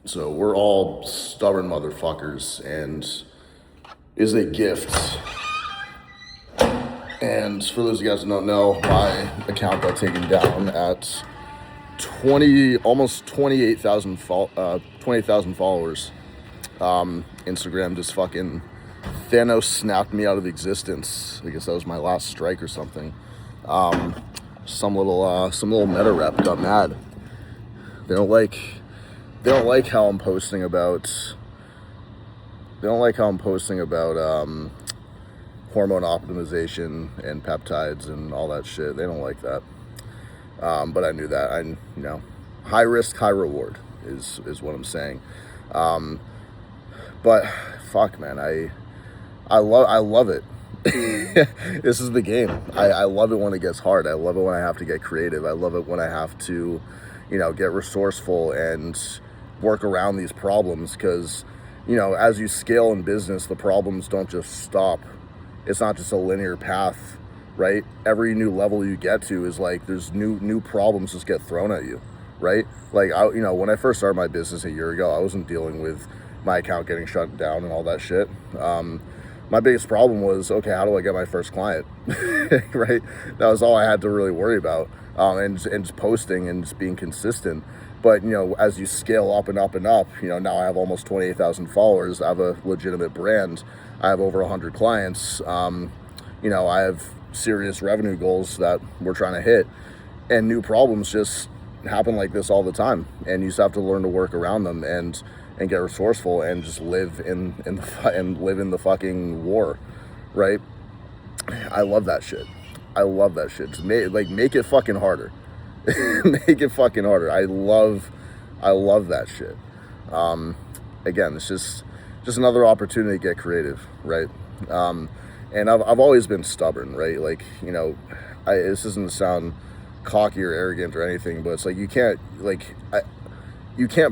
So we're all stubborn motherfuckers, and is a gift. And for those of you guys who don't know, my account got taken down at almost 28,000 followers. Instagram just fucking Thanos snapped me out of existence. I guess that was my last strike or something. Some little meta rep got mad. They don't like how I'm posting about. They don't like how I'm posting about hormone optimization and peptides and all that shit. They don't like that. But I knew that. High risk, high reward is what I'm saying. But fuck, man, I love it. This is the game. I love it when it gets hard. I love it when I have to get creative. I love it when I have to, get resourceful and work around these problems, because, as you scale in business, the problems don't just stop. It's not just a linear path, right? Every new level you get to is like there's new problems just get thrown at you, right? Like when I first started my business a year ago, I wasn't dealing with my account getting shut down and all that shit. My biggest problem was, okay, how do I get my first client? Right? That was all I had to really worry about, and just posting and just being consistent. But, as you scale up and up and up, now I have almost 28,000 followers. I have a legitimate brand. I have over 100 clients. I have serious revenue goals that we're trying to hit. And new problems just happen like this all the time. And you just have to learn to work around them and get resourceful and just live in the fucking war, right? I love that shit. Just make it fucking harder. Make it fucking harder. I love that shit. Again, it's just another opportunity to get creative, right? And I've always been stubborn, right? Like, this doesn't sound cocky or arrogant or anything, but it's like you can't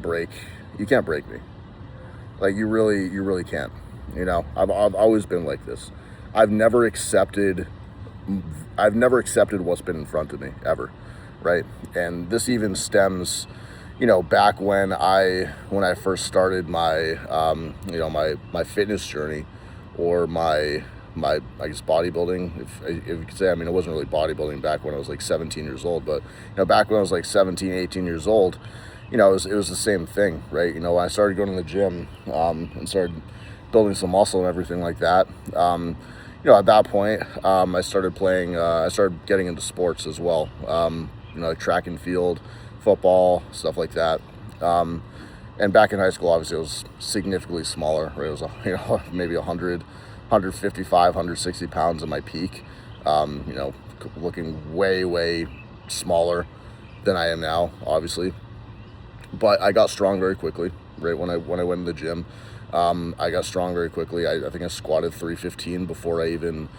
break me. Like, you really can't. I've always been like this. I've never accepted what's been in front of me ever, right? And this even stems, back when I first started my my fitness journey, or my I guess bodybuilding, if you could say. I mean, it wasn't really bodybuilding back when I was like 17 years old, but back when I was like 17, 18 years old, it was the same thing, right? When I started going to the gym, and started building some muscle and everything like that, at that point, I started getting into sports as well, like track and field, football, stuff like that. And back in high school, obviously, it was significantly smaller, right? It was, maybe 155, 160 pounds at my peak, looking way smaller than I am now, obviously. But I got strong very quickly, right? When I went to the gym, I got strong very quickly. I think I squatted 315 before I even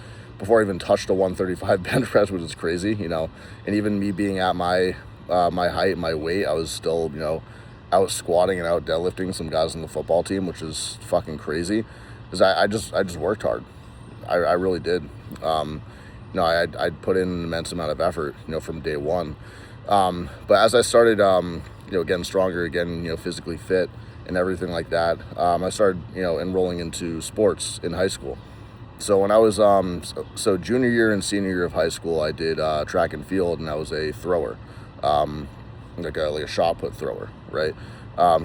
touched a 135 bench press, which is crazy, And even me being at my height, my weight, I was still, out squatting and out deadlifting some guys on the football team, which is fucking crazy. Because I just worked hard. I really did. I'd put in an immense amount of effort, from day one. But as I started, getting stronger, getting, physically fit and everything like that, I started, enrolling into sports in high school. So when I was, so junior year and senior year of high school, I did track and field, and I was a thrower, like a shot put thrower, right?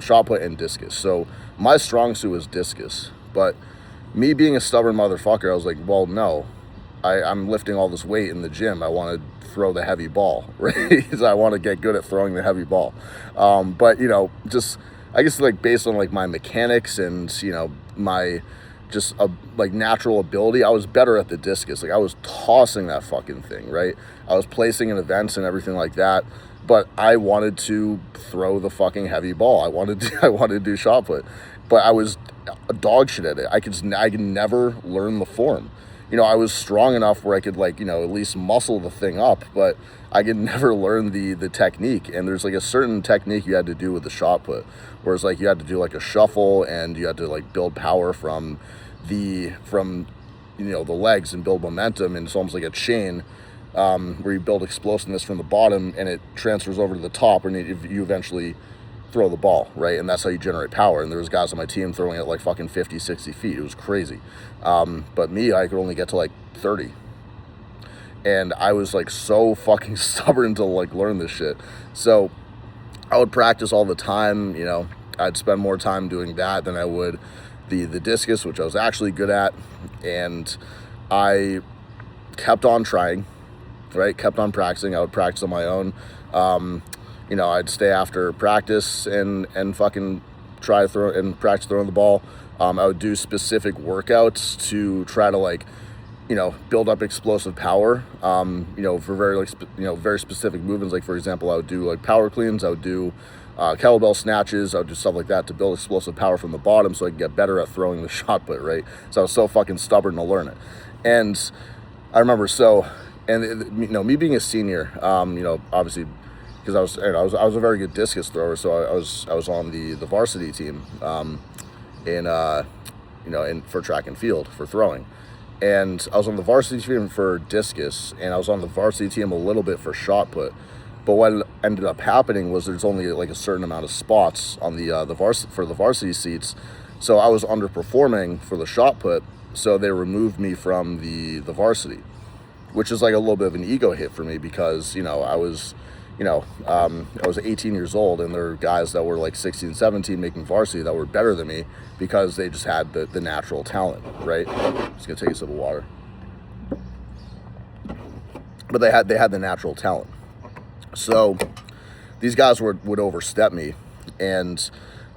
Shot put and discus. So my strong suit was discus, but me being a stubborn motherfucker, I was like, well, no, I'm lifting all this weight in the gym. I want to throw the heavy ball, right? Because I want to get good at throwing the heavy ball. But, just, I guess, like, based on, like, my mechanics and, my just, natural ability, I was better at the discus. Like, I was tossing that fucking thing, right? I was placing in events and everything like that. But I wanted to throw the fucking heavy ball. I wanted to do shot put. But I was a dog shit at it. I could never learn the form. I was strong enough where I could, like, at least muscle the thing up, but I could never learn the technique. And there's, like, a certain technique you had to do with the shot put, whereas, like, you had to do, like, a shuffle, and you had to, like, build power from the legs and build momentum, and it's almost like a chain, where you build explosiveness from the bottom and it transfers over to the top, and you eventually throw the ball, right? And that's how you generate power. And there was guys on my team throwing it like fucking 50, 60 feet. It was crazy. But me, I could only get to like 30. And I was like so fucking stubborn to like learn this shit. So I would practice all the time, you know. I'd spend more time doing that than I would the discus, which I was actually good at. And I kept on trying, right? Kept on practicing. I would practice on my own. You know, I'd stay after practice and fucking try to throw and practice throwing the ball. I would do specific workouts to try to like, you know, build up explosive power, you know, for very like, very specific movements. Like for example, I would do like power cleans. I would do kettlebell snatches. I would do stuff like that to build explosive power from the bottom so I could get better at throwing the shot put, right? So I was so fucking stubborn to learn it. And I remember you know, me being a senior, you know, obviously because I was a very good discus thrower, so I was on the varsity team in you know, for track and field for throwing. And I was on the varsity team for discus, and I was on the varsity team a little bit for shot put. But what ended up happening was there's only like a certain amount of spots on the varsity seats, so I was underperforming for the shot put. So they removed me from the varsity, which is like a little bit of an ego hit for me because, you know, I was 18 years old, and there were guys that were like 16, 17 making varsity that were better than me because they just had the natural talent, right? Just gonna take a sip of water. But they had the natural talent. So these guys would overstep me, and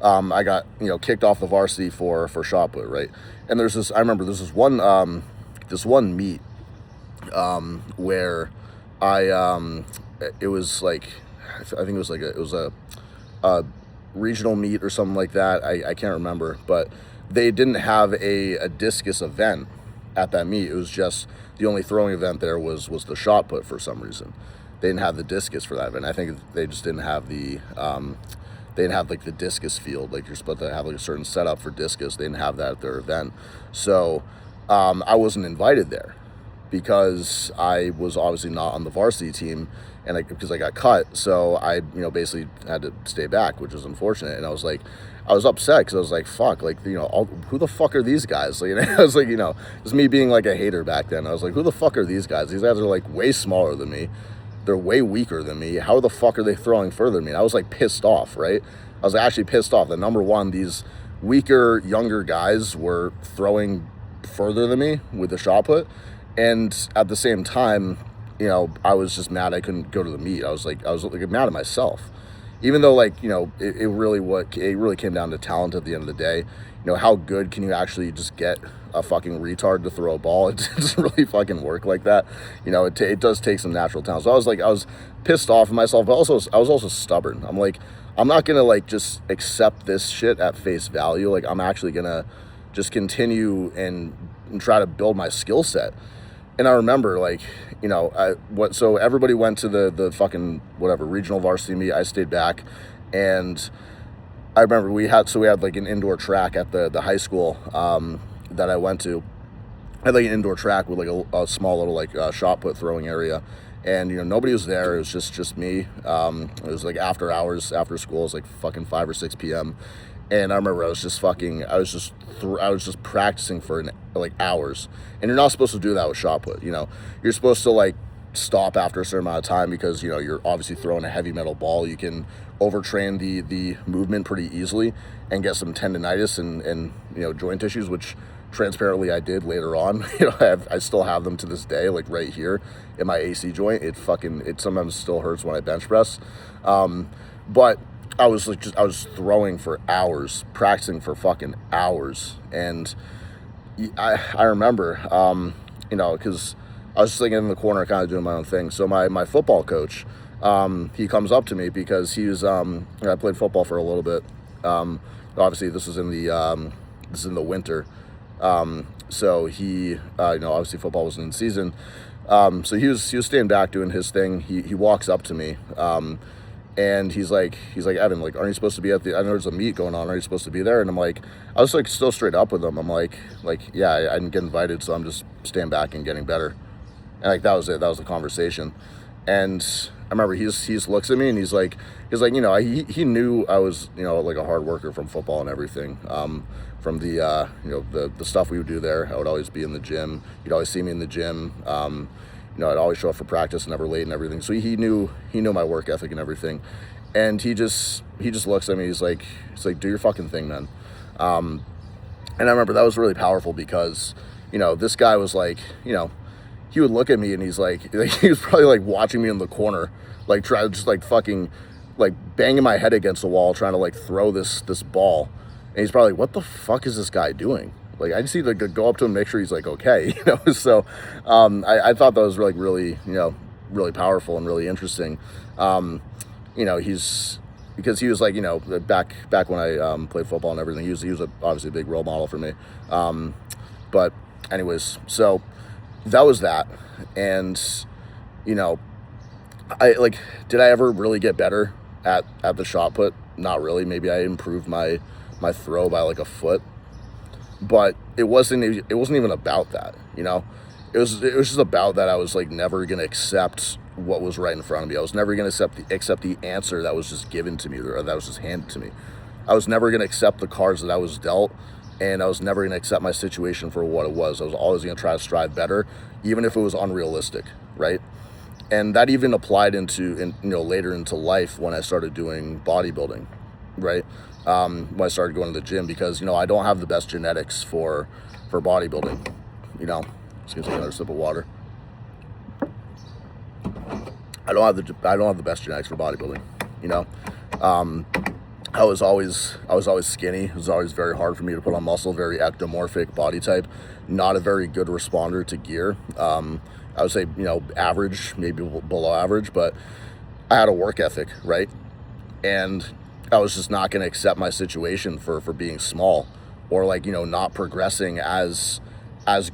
I got, you know, kicked off the varsity for shot put, right? And I remember there's this one meet where it was like, I think it was a regional meet or something like that. I can't remember, but they didn't have a discus event at that meet. It was just the only throwing event there was the shot put for some reason. They didn't have the discus for that event. I think they just didn't have they didn't have like the discus field. Like you're supposed to have like a certain setup for discus. They didn't have that at their event. So I wasn't invited there because I was obviously not on the varsity team, and because I got cut, so I, you know, basically had to stay back, which was unfortunate. And I was upset because I was like, fuck, like, you know, who the fuck are these guys? Like, you know, I was like, you know, it was me being like a hater back then. I was like, who the fuck are these guys? These guys are like way smaller than me. They're way weaker than me. How the fuck are they throwing further than me? And I was like pissed off, right? I was actually pissed off that number one, these weaker, younger guys were throwing further than me with the shot put. And at the same time, you know, I was just mad I couldn't go to the meet. I was like mad at myself, even though, like, you know, it really came down to talent at the end of the day. You know, how good can you actually just get a fucking retard to throw a ball? It doesn't really fucking work like that. You know, it does take some natural talent. So I was pissed off at myself, but also I was also stubborn. I'm like, I'm not gonna like just accept this shit at face value. Like, I'm actually gonna just continue and try to build my skill set. And I remember, like, you know, so everybody went to the fucking whatever regional varsity meet. I stayed back, and I remember we had like an indoor track at the high school that I went to. I had like an indoor track with like a small little like shot put throwing area, and, you know, nobody was there. It was just me. It was like after hours, after school. It was like fucking 5 or 6 p.m. And I remember I was just practicing for like hours. And you're not supposed to do that with shot put. You know, you're supposed to like stop after a certain amount of time because, you know, you're obviously throwing a heavy metal ball. You can overtrain the movement pretty easily and get some tendonitis and you know, joint issues, which transparently I did later on. You know, I still have them to this day, like right here in my AC joint. It sometimes still hurts when I bench press. But I was throwing for hours, practicing for fucking hours. And I remember, you know, because I was just like in the corner kind of doing my own thing. So my football coach, he comes up to me because I played football for a little bit. Obviously this was in the winter. So he, you know, obviously football wasn't in season. So he was staying back doing his thing. He walks up to me, and he's like, Evan, like, aren't you supposed to be I know there's a meet going on. Aren't you supposed to be there? And I'm like, I was like still straight up with him. I'm like, yeah, I didn't get invited, so I'm just staying back and getting better. And like, that was it. That was the conversation. And I remember he looks at me and he's like, you know, he knew I was, you know, like a hard worker from football and everything. From the, you know, the stuff we would do there, I would always be in the gym. You'd always see me in the gym. You know, I'd always show up for practice, never late and everything. So he knew my work ethic and everything. And he just looks at me. He's like, do your fucking thing, man. And I remember that was really powerful because, you know, this guy was like, you know, he would look at me and he's like he was probably like watching me in the corner, like try to just like fucking like banging my head against the wall, trying to like throw this ball. And he's probably like, what the fuck is this guy doing? Like, I just need to go up to him and make sure he's like okay, you know. So I thought that was like really, you know, really powerful and really interesting. You know, because he was like, you know, back when I played football and everything, he was obviously a big role model for me. But anyways, so that was that. And, you know, did I ever really get better at the shot put? Not really. Maybe I improved my throw by like a foot, but it wasn't even about that, you know. It was just about that I was like never gonna accept what was right in front of me. I was never gonna accept the answer that was just given to me, or that was just handed to me. I was never gonna accept the cards that I was dealt, and I was never gonna accept my situation for what it was. I was always gonna try to strive better, even if it was unrealistic, right? And that even applied you know, later into life when I started doing bodybuilding, right? When I started going to the gym, because, you know, I don't have the best genetics for bodybuilding, you know. Just gonna take another sip of water. I don't have the best genetics for bodybuilding, you know. I was always skinny. It was always very hard for me to put on muscle, very ectomorphic body type, not a very good responder to gear. I would say, you know, average, maybe below average, but I had a work ethic, right? And I was just not going to accept my situation for being small, or like, you know, not progressing as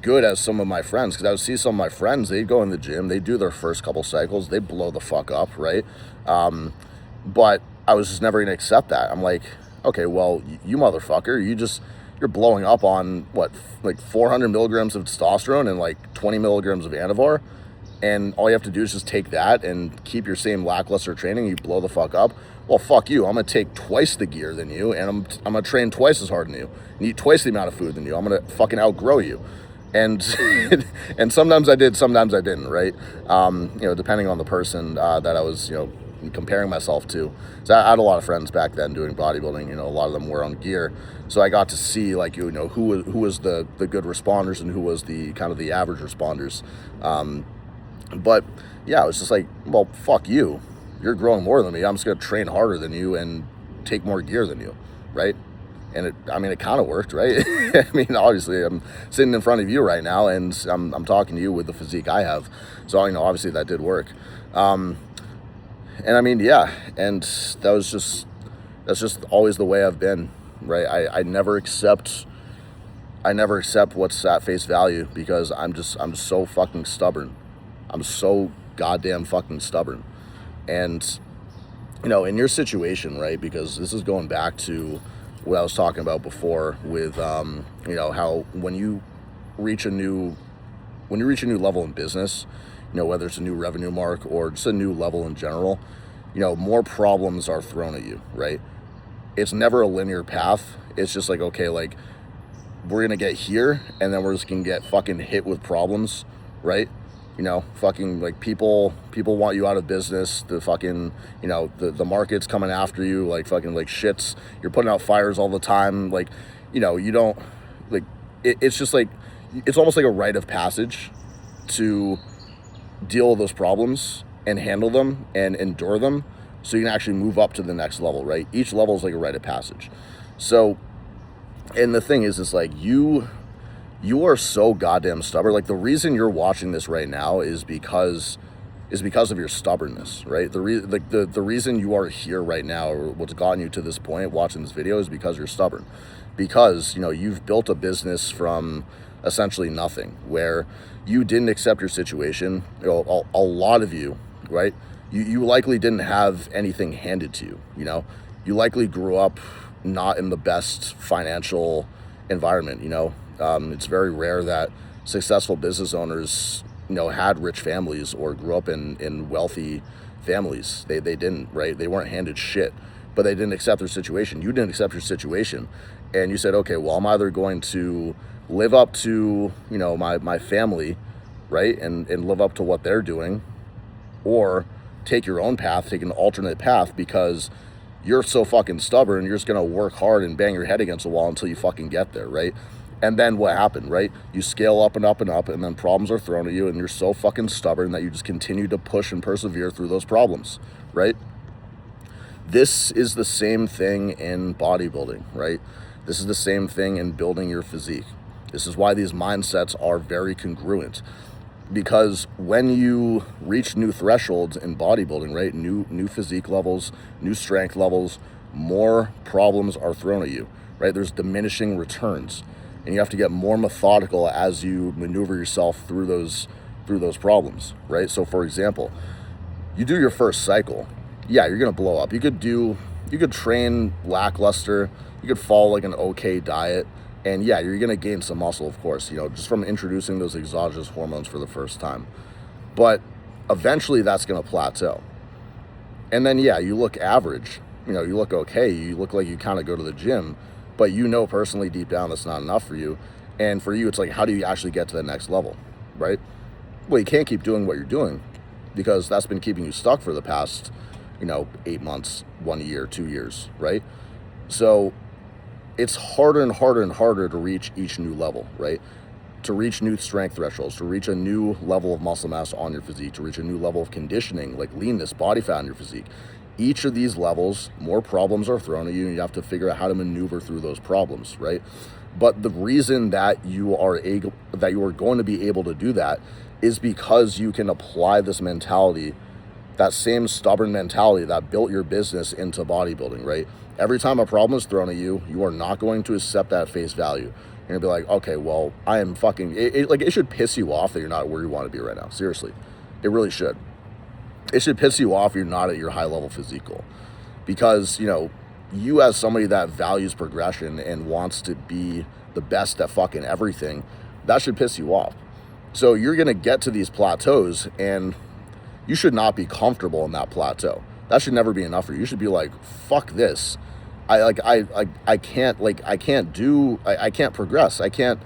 good as some of my friends. Because I would see some of my friends, they'd go in the gym, they do their first couple cycles, they blow the fuck up, right? But I was just never going to accept that. I'm like, okay, well, you motherfucker, you're blowing up on what, like 400 milligrams of testosterone and like 20 milligrams of Anavar, and all you have to do is just take that and keep your same lackluster training, you blow the fuck up. Well, fuck you. I'm gonna take twice the gear than you, and I'm gonna train twice as hard than you, and eat twice the amount of food than you. I'm gonna fucking outgrow you. And and sometimes I did, sometimes I didn't, right? You know, depending on the person that I was, you know, comparing myself to. So I had a lot of friends back then doing bodybuilding. You know, a lot of them were on gear, so I got to see, like, you know, who was the good responders and who was the kind of the average responders. But yeah, it was just like, well, fuck you. You're growing more than me. I'm just gonna train harder than you and take more gear than you, right? And it kind of worked, right? I mean, obviously, I'm sitting in front of you right now, and I'm talking to you with the physique I have. So, you know, obviously that did work. And I mean, yeah, and that's just always the way I've been, right? I never accept what's at face value, because I'm so fucking stubborn. I'm so goddamn fucking stubborn. And, you know, in your situation, right, because this is going back to what I was talking about before with, you know, how when you reach a new level in business, you know, whether it's a new revenue mark or just a new level in general, you know, more problems are thrown at you, right? It's never a linear path. It's just like, okay, like, we're going to get here, and then we're just going to get fucking hit with problems, right? You know, fucking, like, people want you out of business. The fucking, you know, the market's coming after you, like, fucking, like, shits. You're putting out fires all the time. Like, you know, you don't, like, it's just like, it's almost like a rite of passage to deal with those problems and handle them and endure them, so you can actually move up to the next level, right? Each level is like a rite of passage. So, and the thing is, it's like, you are so goddamn stubborn. Like, the reason you're watching this right now is because of your stubbornness, right? The reason you are here right now, or what's gotten you to this point watching this video, is because you're stubborn. Because, you know, you've built a business from essentially nothing, where you didn't accept your situation. You know, a lot of you, right? You likely didn't have anything handed to you, you know? You likely grew up not in the best financial environment, you know? It's very rare that successful business owners, you know, had rich families or grew up in wealthy families. They didn't, right? They weren't handed shit, but they didn't accept their situation. You didn't accept your situation. And you said, okay, well, I'm either going to live up to, you know, my family, right? And live up to what they're doing, or take your own path, take an alternate path, because you're so fucking stubborn. You're just going to work hard and bang your head against the wall until you fucking get there, right? And then what happened, right? You scale up and up and up, and then problems are thrown at you, and you're so fucking stubborn that you just continue to push and persevere through those problems, right? This is the same thing in bodybuilding, right? This is the same thing in building your physique. This is why these mindsets are very congruent. Because when you reach new thresholds in bodybuilding, right, new physique levels, new strength levels, more problems are thrown at you, right? There's diminishing returns, and you have to get more methodical as you maneuver yourself through those problems, right? So for example, you do your first cycle, yeah, you're gonna blow up. You could train lackluster, you could follow like an okay diet, and yeah, you're gonna gain some muscle, of course, you know, just from introducing those exogenous hormones for the first time. But eventually that's gonna plateau. And then yeah, you look average, you know, you look okay, you look like you kind of go to the gym, but you know personally deep down that's not enough for you. And for you, it's like, how do you actually get to the next level, right? Well, you can't keep doing what you're doing, because that's been keeping you stuck for the past, you know, 8 months, 1 year, 2 years, right? So it's harder and harder and harder to reach each new level, right? To reach new strength thresholds, to reach a new level of muscle mass on your physique, to reach a new level of conditioning, like leanness, body fat in your physique. Each of these levels, more problems are thrown at you, and you have to figure out how to maneuver through those problems, right? But the reason that you are going to be able to do that is because you can apply this mentality, that same stubborn mentality that built your business into bodybuilding, right? Every time a problem is thrown at you, you are not going to accept that face value. You're gonna be like, okay, well, I am fucking, it should piss you off that you're not where you want to be right now. Seriously, it really should. It should piss you off you're not at your high level physique goal, because, you know, you as somebody that values progression and wants to be the best at fucking everything, that should piss you off. So you're gonna get to these plateaus, and you should not be comfortable in that plateau. That should never be enough for you. You should be like, fuck this. I can't progress. I can't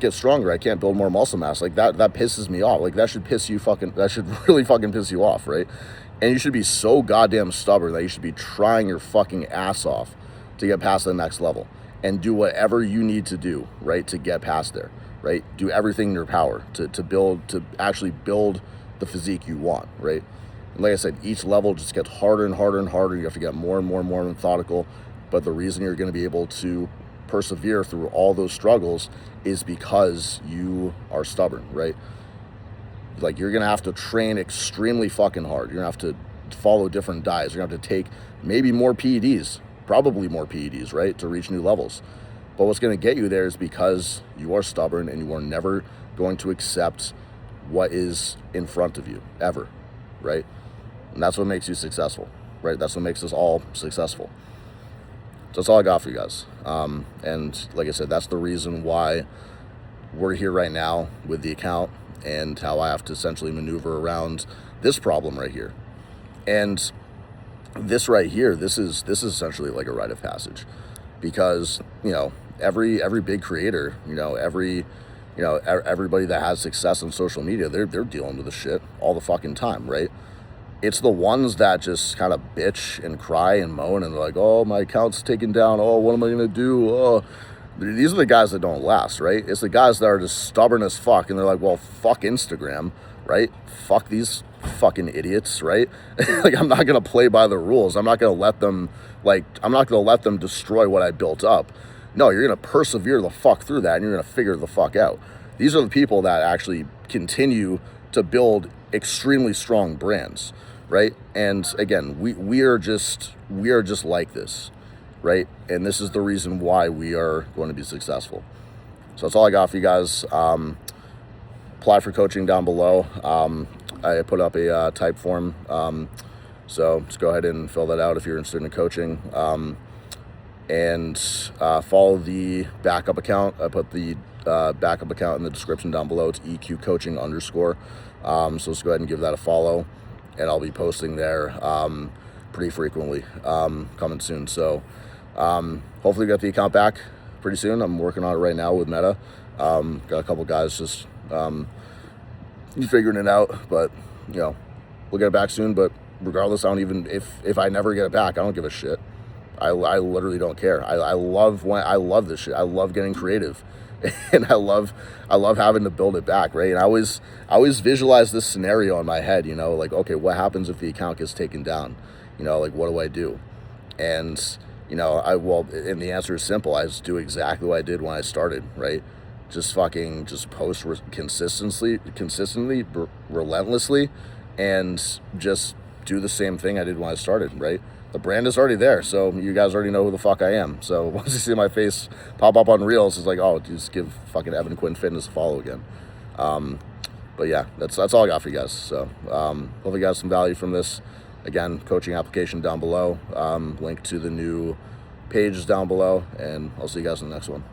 get stronger. I can't build more muscle mass. Like that pisses me off. Like that should really fucking piss you off, right? And you should be so goddamn stubborn that you should be trying your fucking ass off to get past the next level, and do whatever you need to do, right, to get past there, right? Do everything in your power to actually build the physique you want, right? And like I said, each level just gets harder and harder and harder. You have to get more and more and more methodical. But the reason you're going to be able to persevere through all those struggles is because you are stubborn, right? Like, you're going to have to train extremely fucking hard. You're going to have to follow different diets. You're going to have to take maybe more PEDs, probably more PEDs, right, to reach new levels. But what's going to get you there is because you are stubborn, and you are never going to accept what is in front of you, ever, right? And that's what makes you successful, right? That's what makes us all successful. So that's all I got for you guys. And like I said, that's the reason why we're here right now with the account, and how I have to essentially maneuver around this problem right here. And this right here, this is essentially like a rite of passage, because, you know, every big creator, everybody that has success on social media, they're dealing with this shit all the fucking time, right? It's the ones that just kind of bitch and cry and moan, and they're like, oh, my account's taken down. Oh, what am I going to do? Oh, these are the guys that don't last, right? It's the guys that are just stubborn as fuck, and they're like, well, fuck Instagram, right? Fuck these fucking idiots, right? Like, I'm not going to play by the rules. I'm not going to let them destroy what I built up. No, you're going to persevere the fuck through that, and you're going to figure the fuck out. These are the people that actually continue to build extremely strong brands, right? And again, we are just like this, right? And this is the reason why we are going to be successful. So that's all I got for you guys. Apply for coaching down below. I put up a type form, so just go ahead and fill that out if you're interested in coaching. And follow the backup account. I put the backup account in the description down below. It's EQ Coaching _. So let's go ahead and give that a follow. and I'll be posting there pretty frequently coming soon. So hopefully get the account back pretty soon. I'm working on it right now with Meta. Got a couple guys just figuring it out, but we'll get it back soon. But regardless, I don't even, if I never get it back, I don't give a shit. I literally don't care. I love this shit. I love getting creative, and I love having to build it back, right? And I always visualize this scenario in my head, like, okay, what happens if the account gets taken down? Like, what do I do? And and the answer is simple. I just do exactly what I did when I started, right? Just post consistently, relentlessly, and just do the same thing I did when I started, right? The brand is already there, so you guys already know who the fuck I am. So once you see my face pop up on Reels, it's like, oh, just give fucking Evan Quinn Fitness a follow again. But yeah, that's all I got for you guys. So hopefully you got some value from this. Again, coaching application down below. Link to the new page is down below, and I'll see you guys in the next one.